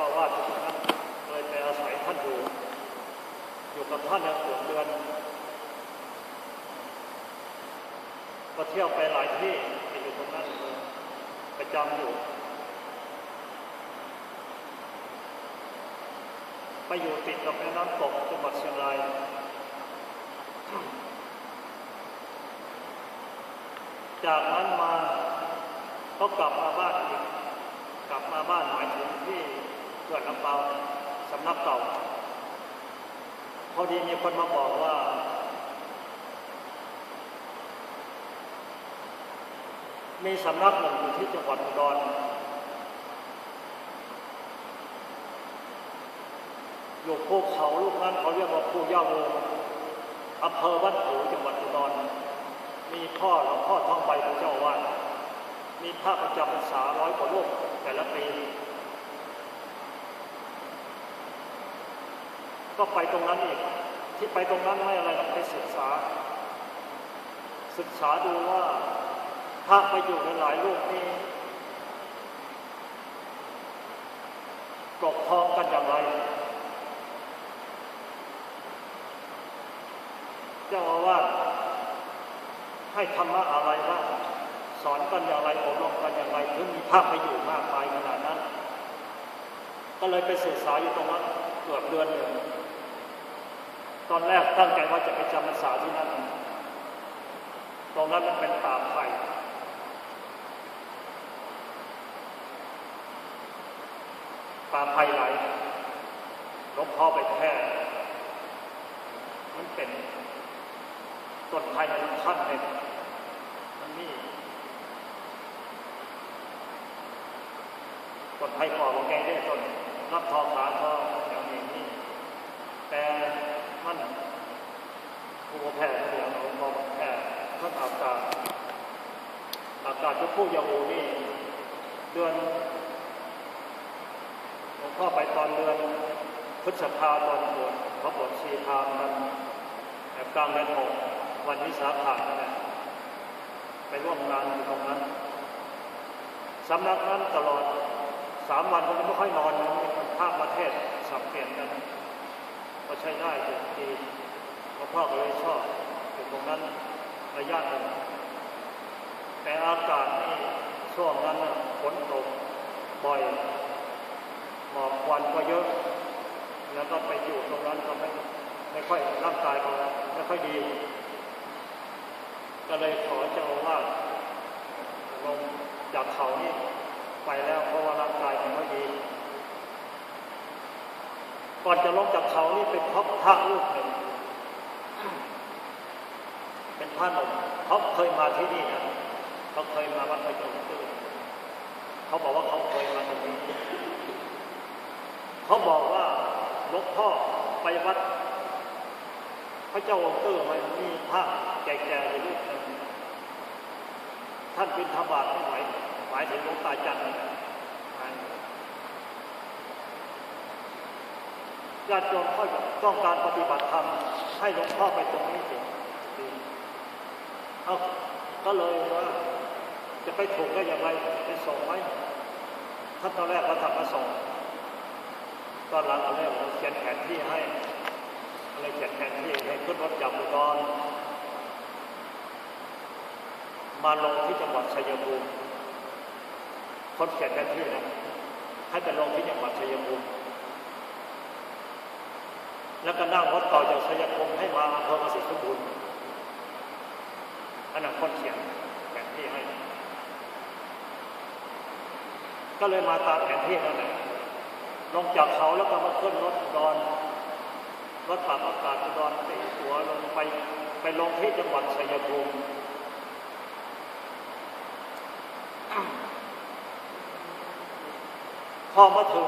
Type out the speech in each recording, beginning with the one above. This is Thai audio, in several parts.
าอาวาสที่นั้นเลยไปอาศัยท่านอยู่กับท่านเกือบเดือนก็เที่ยวไปหลายที่ไปอยู่ตรงนั้นประจำอยู่ไปอยู่ติดกับแม่น้ำตกจังหวัดเชียงรายจากนั้นมาก็กลับมาบ้านอีกกลับมาบ้านหมายถึงที่เขื่อนลำเปาสำนักเก่าพอดีมีคนมาบอกว่ามีสำนักหนึ่งอยู่ที่จังหวัดอุดรอยู่ภูเขาลูกนั้นเขาเรียกว่าภูย่าโมอำเภอบ้านผือจังหวัดอุดรมีหลวงพ่อทองใบเป็นเจ้าอาวาสมีพระประจำพรรษา100 กว่ารูปแต่ละปีก็ไปตรงนั้นอีกที่ไปตรงนั้นไม่อะไรหรอกไปศึกษาดูว่าพระไปอยู่ในหลายรูปนี้ปกครองกันอย่างไรเจ้าอาวาสให้ธรรมะอะไรบ้างสอนกันอย่างไรอบรมกันอย่างไรถึงมีพระไปอยู่มากมายขนาดนั้นก็เลยไปศึกษาอยู่ตรงนั้นเกือบเดือนหนึ่งตอนแรกตั้งใจว่าจะไปจำพรรษาที่นั่นตรงนั้นมันเป็นป่าไผ่ไหลหลวงพ่อไปแท้มันเป็นต้นไผ่ในลำพันธ์เนี่ยมันนี่ต้นไผ่ก่อของแกได้ต้นรับทองขาทองอย่างนี้แต่มันผู้แพ้เสียงหลวงพ่อแพ้ท่านอากาศจะพูดอย่างโอนี่เดือนหลวงพ่อไปตอนเดือนพฤษภาตอนบวชเขาบวชชีพรามกันแบบกลางเดือน6วันวิสาขะนั่นแหละไปร่วมงานอยู่ตรงนั้นสำนักนั้นตลอด3 วันผมไม่ค่อยนอนมันภาคประเทศสับเปลี่ยนกันก็ใช้ได้ดีหลวงพ่อก็เลยชอบอยู่ตรงนั้นระยะหนึ่งแต่อากาศนี่ช่วงนั้นฝนตกบ่อยหมอกควันก็เยอะแล้วก็ไปอยู่ตรงนั้นก็ไม่ค่อยร่างกายก็ไม่ค่อยดีก็เลยขอเจ้าอาวาสลงจากเขานี่ไปแล้วเพราะว่าร่างกายมันไม่ดีก่อนจะลงจากเขานี่ไปพบพระรูปหนึ่งเป็นพระหนุ่มเขาเคยมาที่นี่นะเขาเคยมาวัดพระเจ้าตื้อเขาบอกว่าเขาเคยมาตรงนี้เขาบอกว่าหลวงพ่อไปวัดพระเจ้าตื้อมันมีพระแก่ๆอยู่รูปหนึ่งท่านบิณฑบาตไม่ไหวหมายถึงหลวงตาจันทร์ญาติโยมเขาต้องการปฏิบัติธรรมให้หลวงพ่อไปตรงนี้สิเอาก็เลยว่าจะไปถูกได้อย่างไรไปส่งไหมท่านตอนแรกเขาทำมาส่งตอนหลังเขาเลยเขียนแผนที่ให้อะไรเขียนแผนที่ให้ขึ้นรถจากอุดรมาลงที่จังหวัดชัยภูมิคนเขียนแผนที่นะให้ไปลงที่จังหวัดชัยภูมิแล้วก็นั่งรถต่อจากชัยภูมิให้มาอำเภอเกษตรสมบูรณ์อันนั้นคนเขียนแผนที่ให้ก็เลยมาตามแผนที่นั่นแหละลงจากเขาแล้วก็มาขึ้นรถอุดรรถปรับอากาศอุดรตีหัวลงไปลงที่จังหวัดชัยภูมิพอมาถึง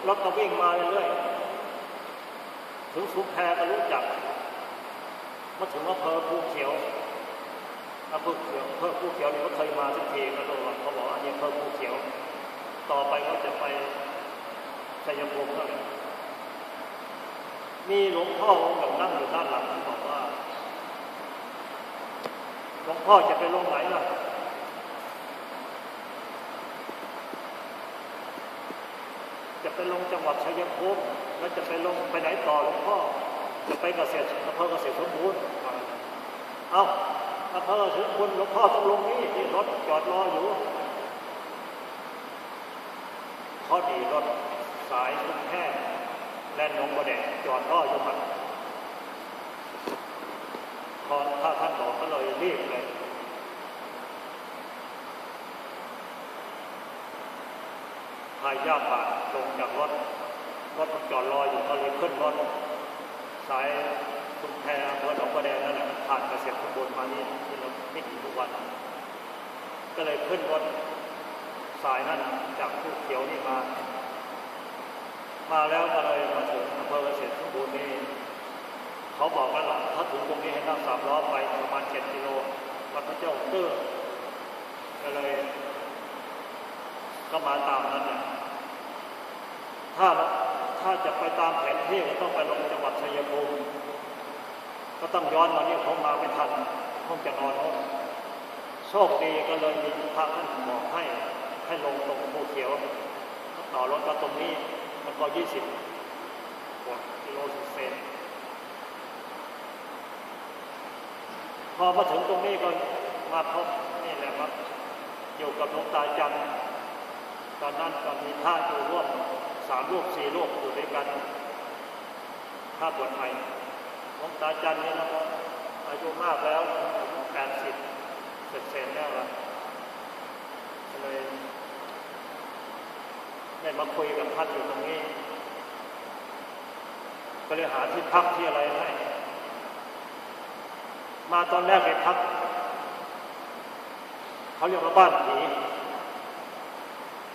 รถก็วิ่งมาเรื่อยๆถึงสุแพก็รู้จักมาถึงอำเภอภูเขียวอำเภอภูเขียวเนี่ยก็เคยมาสักทีก็โดนเขาบอกอันนี้อำเภอภูเขียวต่อไปก็จะไปชัยภูมิก็เลยมีหลวงพ่อองค์หนึ่งนั่งอยู่ด้านหลังที่บอกว่าหลวงพ่อจะไปลงไหนล่ะจะไป ไปลงจังหวัดชัยภูมิแล้วจะไปลงไปไหนต่อหลวงพ่อจะไปเกษตรอำเภอเกษตรสมบูรณ์เอาอำเภอเกษตรสมบูรณ์หลวงพ่อต้องลงนี่รถจอดรออยู่พอดีรถสายชุมแพแล่นลงบ่แดงจอดรออยู่มันพอถ้าท่านบอกก็เลยรีบเลยพายย่าป่าลงจากรถจอดรออยู่ก็เลยขึ้นรถสายชุมแพอำเภอหนองบัวแดงนั่นแหละผ่านเกษตรสมบูรณ์มานี่ที่เราไม่กี่ทุกวันก็เลยขึ้นรถสายนั้นจากภูเขียวนี่มาแล้วก็เลยมาถึงอำเภอเกษตรสมบูรณ์นี่เขาบอกแล้วล่ะถ้าถึงตรงนี้ให้นั่ง3 ล้อไปประมาณ7 กิโลวัดพระเจ้าตื้อก็เลยก็มาตามนั้นเนี่ยถ้าจะไปตามแผนที่ก็ต้องไปลงจังหวัดชัยภูมิก็ต้องย้อนมานี่ผมมาไม่ทันคงจะนอนห้องโชคดีก็เลยมีพระท่านบอกให้ลงตรงภูเขียวต่อรถมาตรงนี้แล้วก็20 กว่ากิโลเศษพอมาถึงตรงนี้ก็มาพบนี่แหละครับอยู่กับหลวงตาจันทร์ตอนนั้นก็มีพระอยู่ร่วม3 รูป 4 รูปอยู่ด้วยกันพระบวชใหม่หลวงตาจันทร์นี่นะครับอายุมากแล้ว80 เศษแล้วล่ะก็เลยได้มาคุยกับท่านอยู่ตรงนี้ก็เลยหาที่พักที่อะไรให้มาตอนแรกไปพักเขาเรียกว่าบ้านผี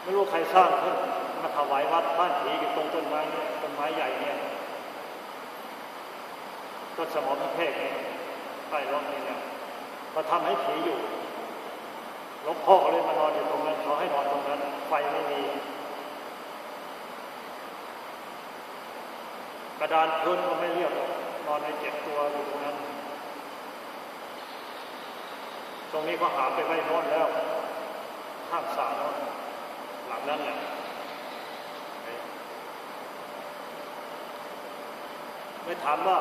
ไม่รู้ใครสร้างขึ้นมาถวายวัดบ้านผีอยู่ตรงต้นไม้เนี่ยต้นไม้ใหญ่เนี่ยต้นสมอพระเพกเนี่ยใต้ร่มนี่เนี่ยมาทำให้ผีอยู่หลวงพ่อเลยมานอนอยู่ตรงนั้นเขาให้นอนตรงนั้นไฟไม่มีกระดานพื้นก็ไม่เรียบนอนใน7 ตัวอยู่ตรงนั้นตรงนี้ก็หาไปไว้โน่นแล้วข้ามสระโน่นหลังนั้นแหละไม่ถามว่า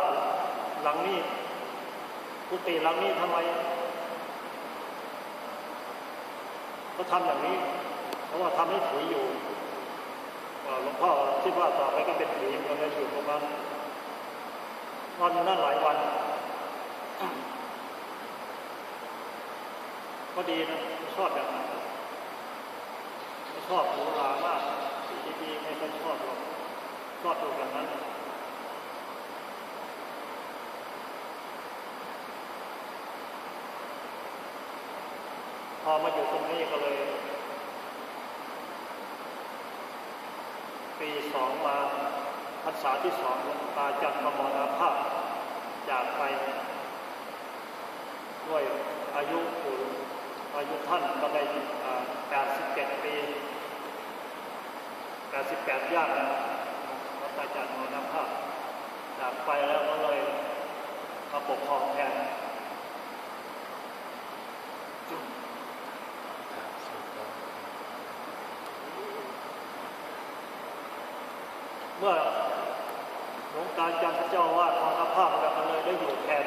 หลังนี้กุฏิหลังนี้ทำไมก็ทำอย่างนี้เพราะว่าทำให้ผีอยู่หลวงพ่อคิดว่าต่อไปก็เป็นผีมันเลยอยู่ตรงนั้นนอนอยู่นั่นหลายวันก็ดีนะชอบแบบนั้นไม่ชอบหรูหรามากสิ่งดีๆไม่ค่อยชอบหรอกชอบอยู่แบบนั้นพอมาอยู่ตรงนี้ก็เลยปี 2มาพรรษาที่ 2หลวงตาจันทร์มรณภาพจากไปด้วยอายุท่านก็ได้87 ปี88 ย่างแล้วหลวงตาจันทร์มรณภาพจากไปแล้วก็เลยมาปกครองแทนเมื่อหลวงตาจันทร์เจ้าอาวาสมรณภาพแล้วก็เลยได้อยู่แทน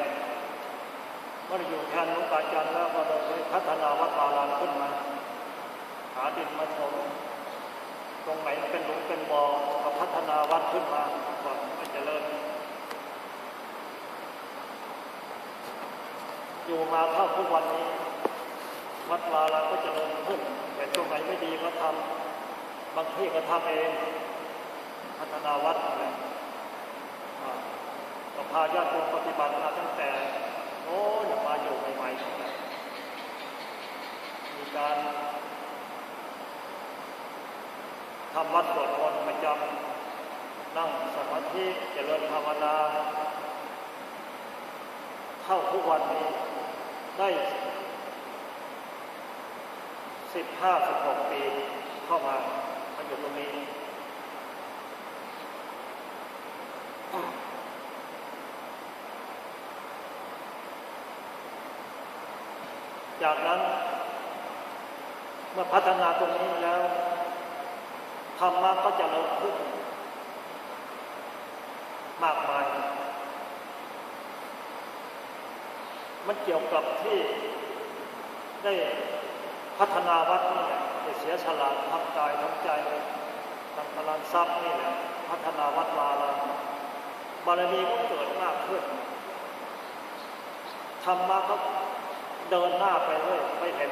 เมื่ออยู่แทนหลวงตาจันทร์แล้วก็เลยพัฒนาวัดวารามขึ้นมาหาดินมาถมตรงไหนเป็นหลุมเป็นบ่อก็พัฒนาวัดขึ้นมาก่อนมันเจริญอยู่มาเท่าทุกวันนี้วัดวารามก็เจริญขึ้นแต่ตรงไหนไม่ดีก็ทำบางที่ก็ทำเองพัฒนาวัดอะไรก็พาญาติโยมปฏิบัติมาตั้งแต่มาอยู่ใหม่ๆมีการทำวัดสวดมนต์ประจำนั่งสมาธิเจริญภาวนาเข้าทุกวันนี้ได้15-16 ปีเข้ามาอยู่ตรงนี้จากนั้นเมื่อพัฒนาตรงนี้แล้ว ธรรมะก็จะเริ่มขึ้นมากมายมันเกี่ยวกับที่ได้พัฒนาวัดนี่แหละได้เสียสละทั้งกายทั้งใจทั้งพลังทรัพย์นี่แหละพัฒนาวัดวาลาบารมีก็เกิดมากขึ้นธรรมะก็เดินหน้าไปเรื่อยไปเห็น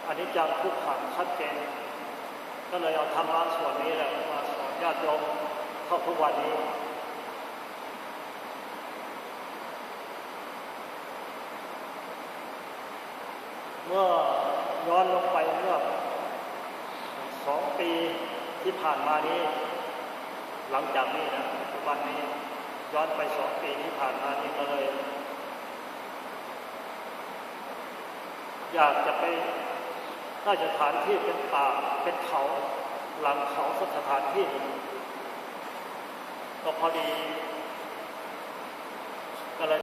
อนิจจังทุกขังชัดเจนก็เลยเอาธรรมะส่วนนี้แหละมาสอนญาติโยมเข้าทุกวันนี้เมื่อย้อนลงไปเมื่อ2 ปีที่ผ่านมานี้หลังจากนี้นะปัจจุบันนี้ย้อนไป2 ปีที่ผ่านมานี้ก็เลยอยากจะไปน่าจะสถานที่เป็นป่าเป็นเขาหลังเขาสักสถานที่ก็พอดี